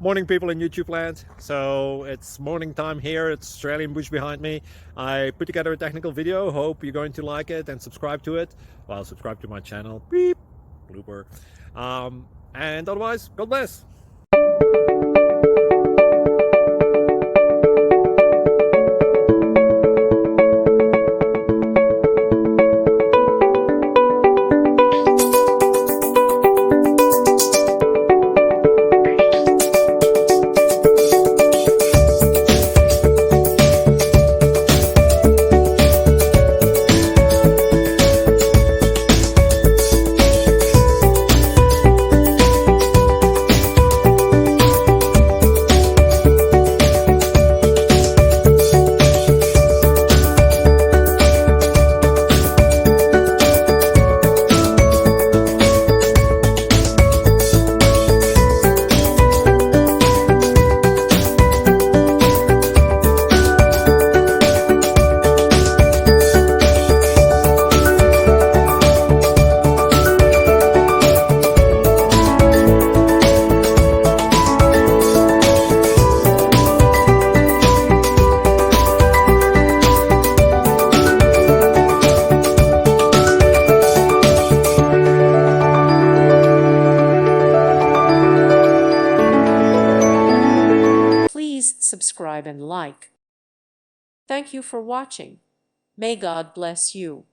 Morning, people in YouTube land. So it's morning time here. It's Australian bush behind me. I put together a technical video. Hope you're going to like it and subscribe to it. Well, subscribe to my channel. Beep, blooper. And otherwise, God bless. Please subscribe and like. Thank you for watching. May God bless you.